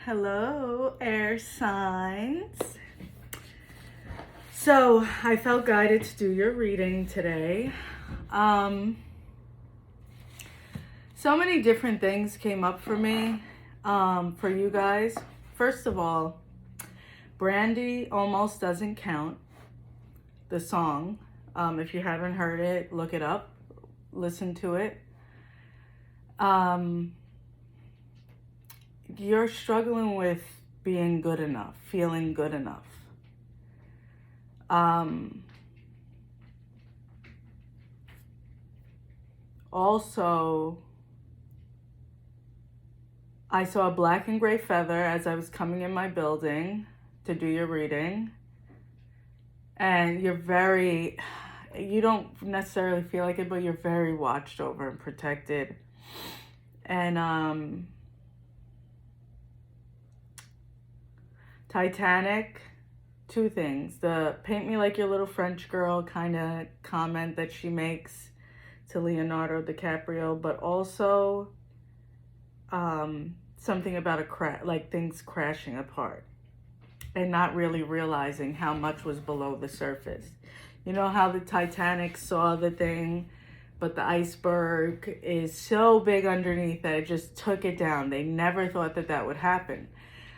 Hello, air signs. So I felt guided to do your reading today. So many different things came up for me, for you guys. First of all, Brandy Almost Doesn't Count, the song. If you haven't heard it, look it up, listen to it. You're struggling with being good enough, feeling good enough. Also, I saw a black and gray feather as I was coming in my building to do your reading. And you don't necessarily feel like it, but you're very watched over and protected. And Titanic, two things. The paint me like your little French girl kind of comment that she makes to Leonardo DiCaprio, but also something about like things crashing apart and not really realizing how much was below the surface. You know how the Titanic saw the thing, but the iceberg is so big underneath that it just took it down. They never thought that that would happen.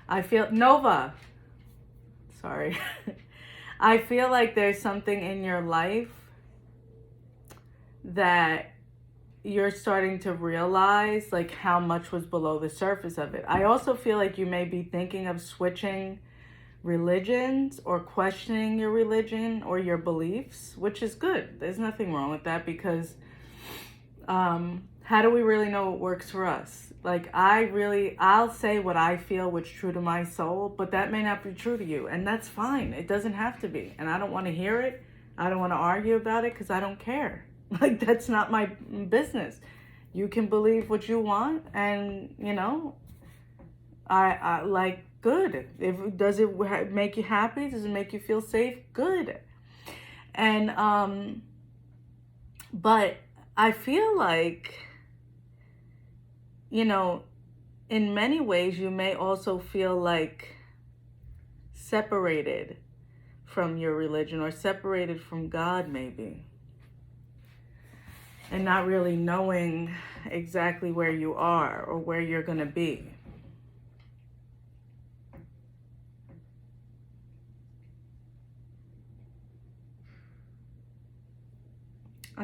I feel, Nova, sorry. I feel like there's something in your life that you're starting to realize like how much was below the surface of it. I also feel like you may be thinking of switching religions or questioning your religion or your beliefs, which is good. There's nothing wrong with that because how do we really know what works for us? Like I'll say what I feel, what's true to my soul, but that may not be true to you, and that's fine. It doesn't have to be, and I don't want to hear it. I don't want to argue about it because I don't care. Like, that's not my business. You can believe what you want, and I like, good. Does it make you happy? Does it make you feel safe? Good. And but I feel like, in many ways you may also feel like separated from your religion or separated from God maybe, and not really knowing exactly where you are or where you're going to be.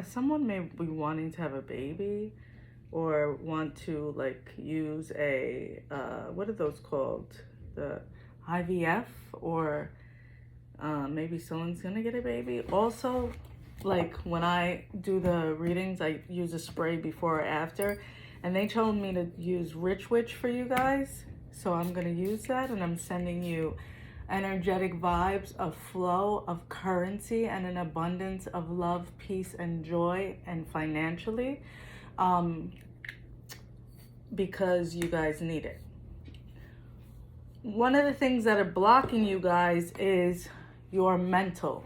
Someone may be wanting to have a baby or want to like use a, what are those called? The IVF, or maybe someone's going to get a baby. Also, like when I do the readings, I use a spray before or after, and they told me to use Rich Witch for you guys. So I'm going to use that, and I'm sending you energetic vibes of flow, of currency, and an abundance of love, peace, and joy, and financially, because you guys need it. One of the things that are blocking you guys is your mental.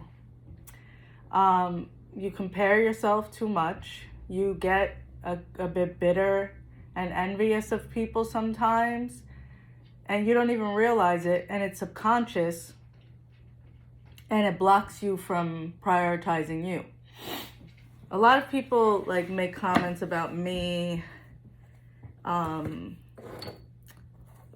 You compare yourself too much. You get a bit bitter and envious of people sometimes, and you don't even realize it, and it's subconscious, and it blocks you from prioritizing you. A lot of people like make comments about me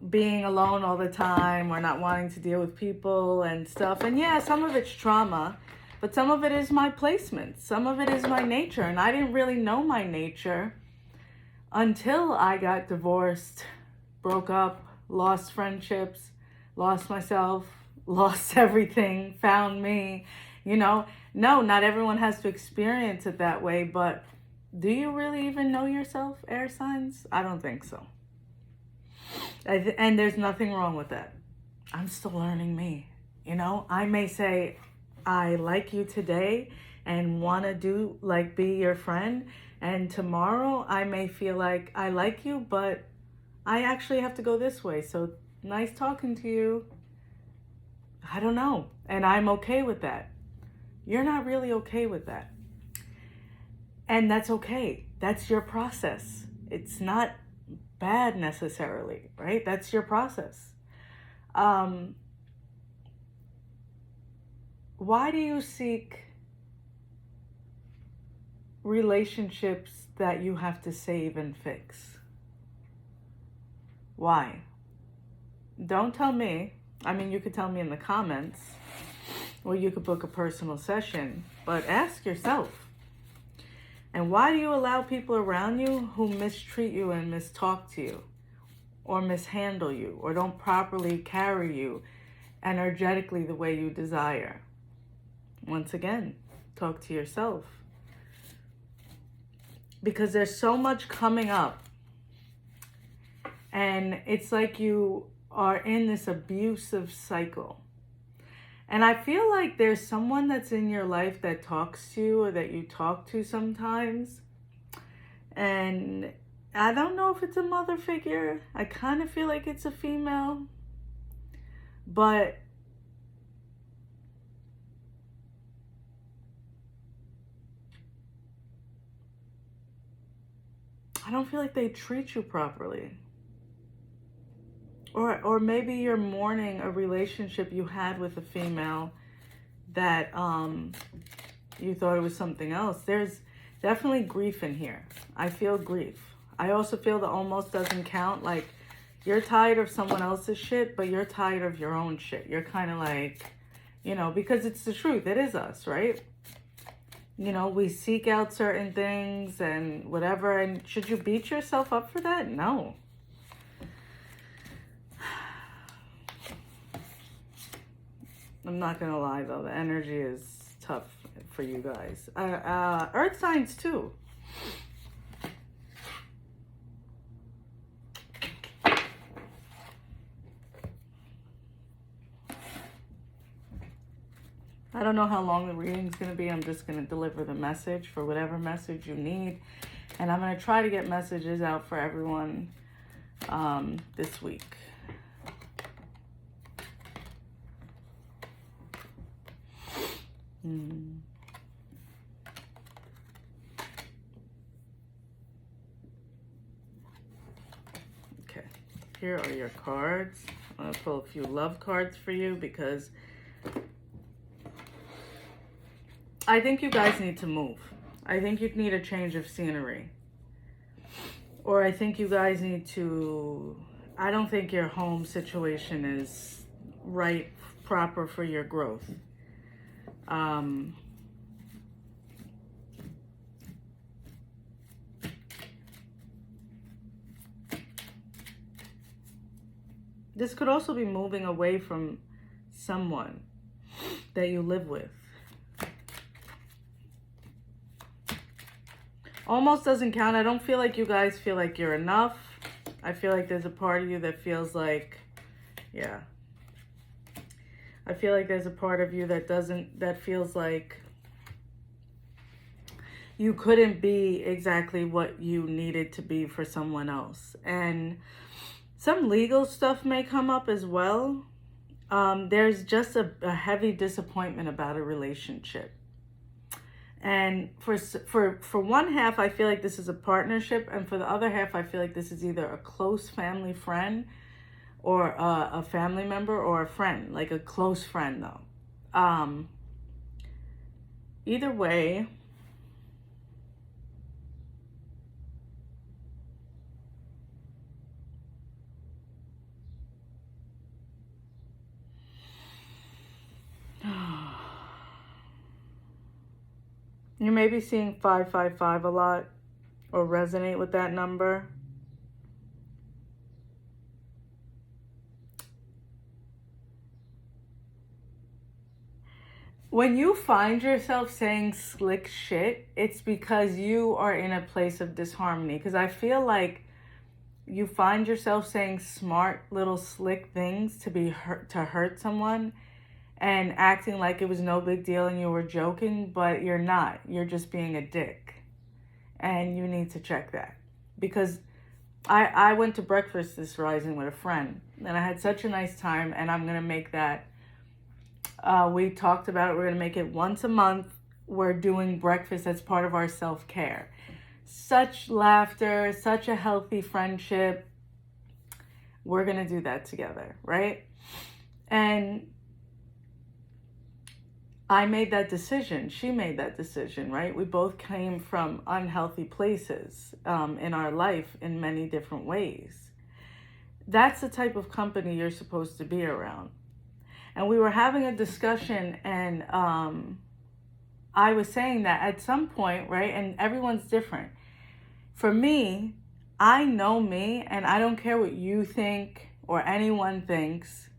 being alone all the time or not wanting to deal with people and stuff. And yeah, some of it's trauma, but some of it is my placement. Some of it is my nature, and I didn't really know my nature until I got divorced, broke up, lost friendships, lost myself, lost everything, found me. No, not everyone has to experience it that way, but do you really even know yourself, air signs? I don't think so. And there's nothing wrong with that. I'm still learning me. I may say I like you today and want to be your friend, and tomorrow I may feel like I like you, but I actually have to go this way. So nice talking to you. I don't know. And I'm okay with that. You're not really okay with that. And that's okay. That's your process. It's not bad necessarily, right? That's your process. Why do you seek relationships that you have to save and fix? Why? Don't tell me. I mean, you could tell me in the comments, or you could book a personal session, but ask yourself. And why do you allow people around you who mistreat you and mistalk to you, or mishandle you, or don't properly carry you energetically the way you desire? Once again, talk to yourself. Because there's so much coming up. And it's like you are in this abusive cycle. And I feel like there's someone that's in your life that talks to you, or that you talk to sometimes. And I don't know if it's a mother figure. I kind of feel like it's a female. But I don't feel like they treat you properly. Or maybe you're mourning a relationship you had with a female that you thought it was something else. There's definitely grief in here. I feel grief. I also feel the almost doesn't count. Like, you're tired of someone else's shit, but you're tired of your own shit. You're kind of like, you know, because it's the truth. It is us, right? You know, we seek out certain things and whatever. And should you beat yourself up for that? No. I'm not going to lie, though. The energy is tough for you guys. Earth signs, too. I don't know how long the reading's going to be. I'm just going to deliver the message for whatever message you need. And I'm going to try to get messages out for everyone this week. Okay, here are your cards. I'm going to pull a few love cards for you because I think you guys need to move. I think you need a change of scenery. Or I think you guys need to... I don't think your home situation is right, proper for your growth. This could also be moving away from someone that you live with. Almost doesn't count. I don't feel like you guys feel like you're enough. I feel like there's a part of you that feels like, yeah. I feel like there's a part of you that feels like you couldn't be exactly what you needed to be for someone else. And some legal stuff may come up as well. There's just a heavy disappointment about a relationship. And for one half, I feel like this is a partnership. And for the other half, I feel like this is either a close family friend or a family member or a friend, like a close friend, though. Either way, you may be seeing 555 a lot or resonate with that number. When you find yourself saying slick shit, it's because you are in a place of disharmony. Because I feel like you find yourself saying smart little slick things to hurt someone, and acting like it was no big deal and you were joking, but you're not. You're just being a dick. And you need to check that. Because I went to breakfast this rising with a friend, and I had such a nice time, and I'm going to make that. We talked about it. We're going to make it once a month. We're doing breakfast as part of our self-care. such laughter, such a healthy friendship. We're going to do that together, right? And I made that decision. She made that decision, right? We both came from unhealthy places in our life in many different ways. That's the type of company you're supposed to be around. And we were having a discussion, and I was saying that at some point, right, and everyone's different. For me, I know me, and I don't care what you think or anyone thinks.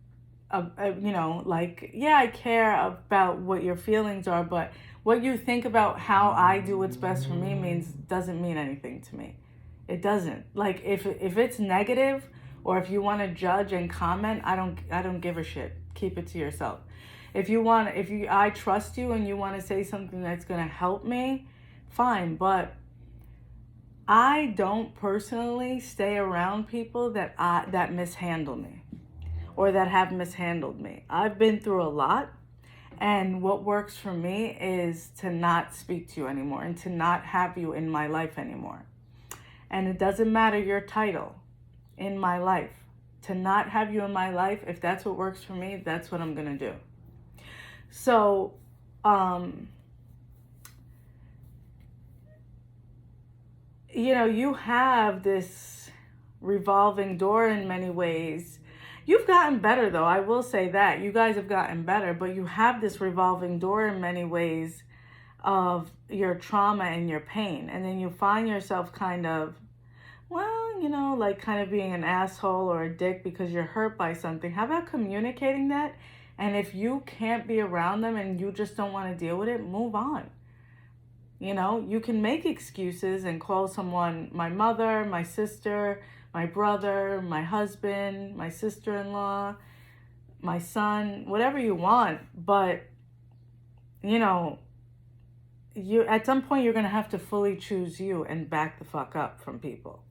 Yeah, I care about what your feelings are, but what you think about how I do what's best for me doesn't mean anything to me. It doesn't. Like if it's negative, or if you want to judge and comment, I don't give a shit. Keep it to yourself. I trust you and you want to say something that's going to help me, fine, but I don't personally stay around people that mishandle me or that have mishandled me. I've been through a lot, and what works for me is to not speak to you anymore and to not have you in my life anymore. And it doesn't matter your title in my life. To not have you in my life, if that's what works for me, that's what I'm going to do. So, you have this revolving door in many ways. You've gotten better, though. I will say that. You guys have gotten better, but you have this revolving door in many ways of your trauma and your pain. And then you find yourself kind of, kind of being an asshole or a dick because you're hurt by something. How about communicating that? And if you can't be around them and you just don't want to deal with it, move on. You can make excuses and call someone my mother, my sister, my brother, my husband, my sister-in-law, my son, whatever you want. But, you at some point you're going to have to fully choose you and back the fuck up from people.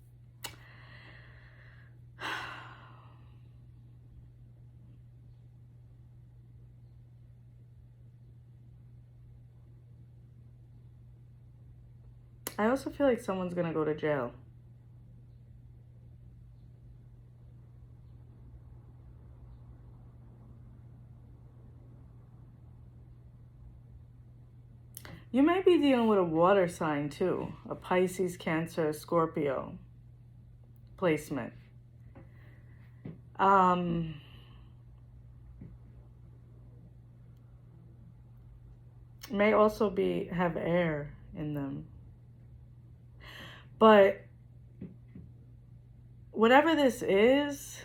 I also feel like someone's going to go to jail. You may be dealing with a water sign too, a Pisces, Cancer, Scorpio placement. May also have air in them. But whatever this is,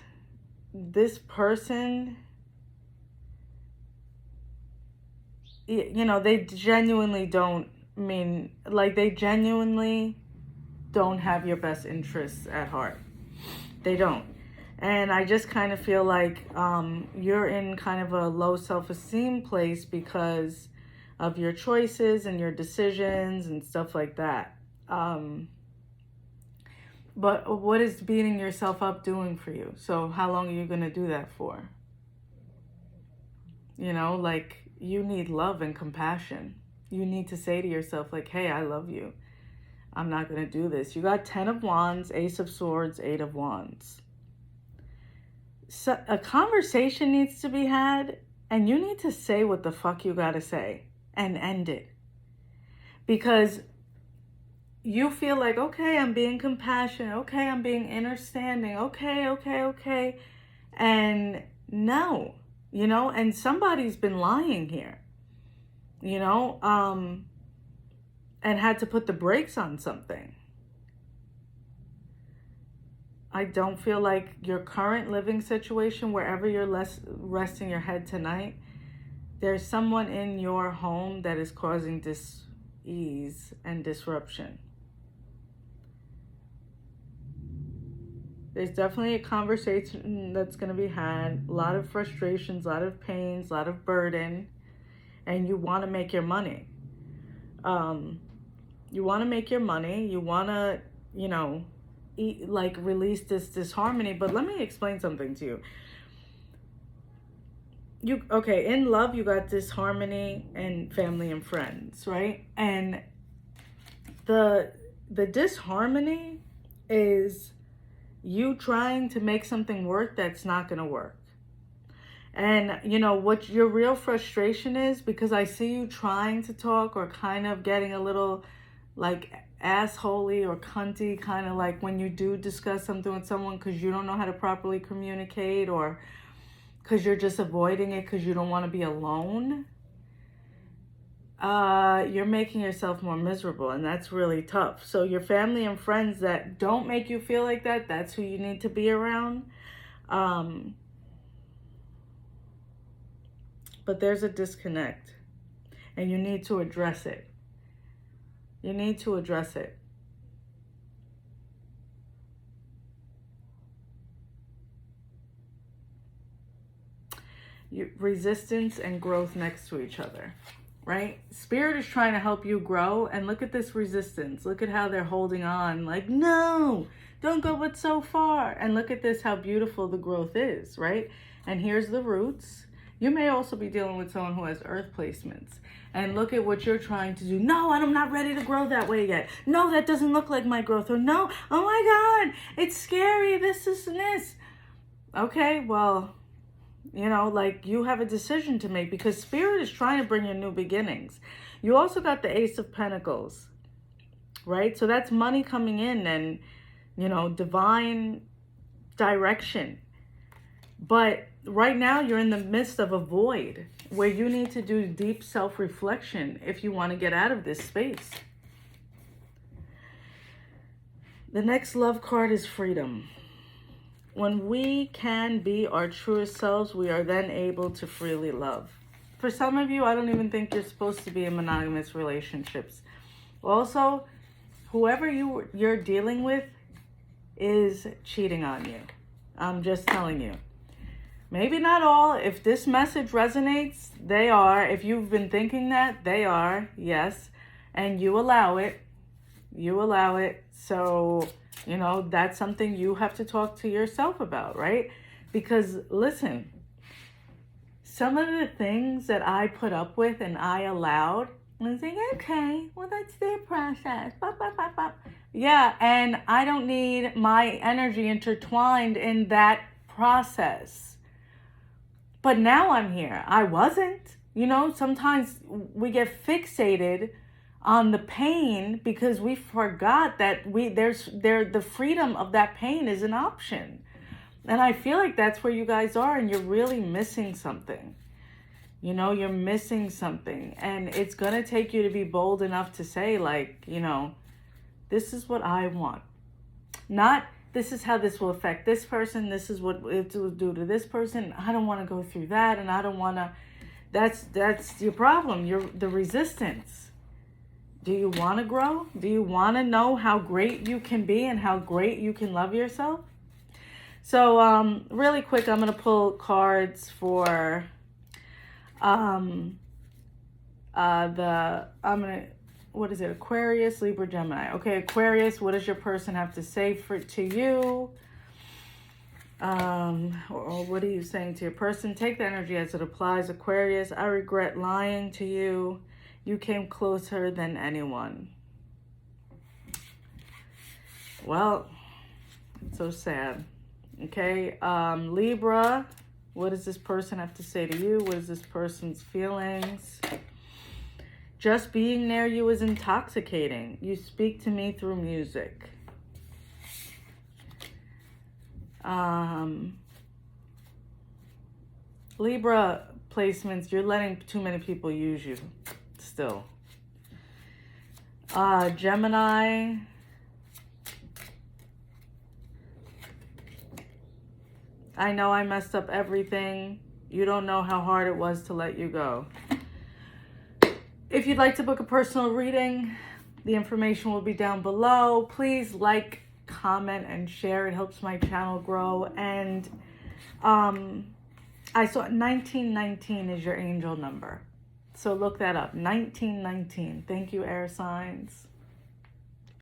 this person, they genuinely don't have your best interests at heart. They don't. And I just kind of feel like you're in kind of a low self-esteem place because of your choices and your decisions and stuff like that. But what is beating yourself up doing for you? So how long are you going to do that for? You need love and compassion. You need to say to yourself, hey, I love you. I'm not going to do this. You got 10 of Wands, Ace of Swords, 8 of Wands. So a conversation needs to be had, and you need to say what the fuck you got to say and end it. Because you feel like, okay, I'm being compassionate. Okay, I'm being understanding. Okay. And no, and somebody's been lying here, and had to put the brakes on something. I don't feel like your current living situation, wherever you're resting your head tonight, there's someone in your home that is causing dis-ease and disruption. There's definitely a conversation that's going to be had, a lot of frustrations, a lot of pains, a lot of burden, and you want to make your money. You want to make your money. You want to, release this disharmony. But let me explain something to you. In love, you got disharmony and family and friends, right? And the the disharmony is you trying to make something work that's not going to work. And you know what your real frustration is, because I see you trying to talk or kind of getting a little like assholey or cunty, kind of like when you do discuss something with someone because you don't know how to properly communicate, or because you're just avoiding it because you don't want to be alone. You're making yourself more miserable, and that's really tough. So your family and friends that don't make you feel like that, that's who you need to be around. But there's a disconnect, and you need to address it. You need to address it. Resistance and growth next to each other, right? Spirit is trying to help you grow, and look at this resistance. Look at how they're holding on, like, no, don't go but so far. And look at this, how beautiful the growth is, right? And here's the roots. You may also be dealing with someone who has earth placements. And look at what you're trying to do. No, I'm not ready to grow that way yet. No, that doesn't look like my growth. Or no, oh my God, it's scary, this, and this. Okay, well, you know, like you have a decision to make, because Spirit is trying to bring you new beginnings. You also got the Ace of Pentacles, right? So that's money coming in and, you know, divine direction. But right now you're in the midst of a void where you need to do deep self-reflection if you want to get out of this space. The next love card is freedom. When we can be our truest selves, we are then able to freely love. For some of you, I don't even think you're supposed to be in monogamous relationships. Also, whoever you're dealing with is cheating on you. I'm just telling you. Maybe not all. If this message resonates, they are. If you've been thinking that, they are. Yes. And you allow it. You allow it. So, you know, that's something you have to talk to yourself about, right? Because listen, some of the things that I put up with and I allowed, I was like, okay, well, that's their process. Bop, bop, bop, bop. Yeah, and I don't need my energy intertwined in that process. But now I'm here. I wasn't. You know, sometimes we get fixated on the pain because we forgot that the freedom of that pain is an option. And I feel like that's where you guys are, and you're really missing something. You know, you're missing something. And it's going to take you to be bold enough to say, like, you know, this is what I want. Not, this is how this will affect this person. This is what it will do to this person. I don't want to go through that. And I don't want to, that's your problem. You're the resistance. Do you want to grow? Do you want to know how great you can be and how great you can love yourself? So really quick, I'm going to pull cards for what is it? Aquarius, Libra, Gemini. Okay, Aquarius, what does your person have to say to you? Or what are you saying to your person? Take the energy as it applies. Aquarius, I regret lying to you. You came closer than anyone. Well, it's so sad. Okay, Libra, what does this person have to say to you? What is this person's feelings? Just being near you is intoxicating. You speak to me through music. Libra placements, you're letting too many people use you still. Gemini, I know I messed up everything. You don't know how hard it was to let you go. If you'd like to book a personal reading, the information will be down below. Please like, comment, and share. It helps my channel grow. And I saw 1919 is your angel number. So look that up. 1919. Thank you, air signs.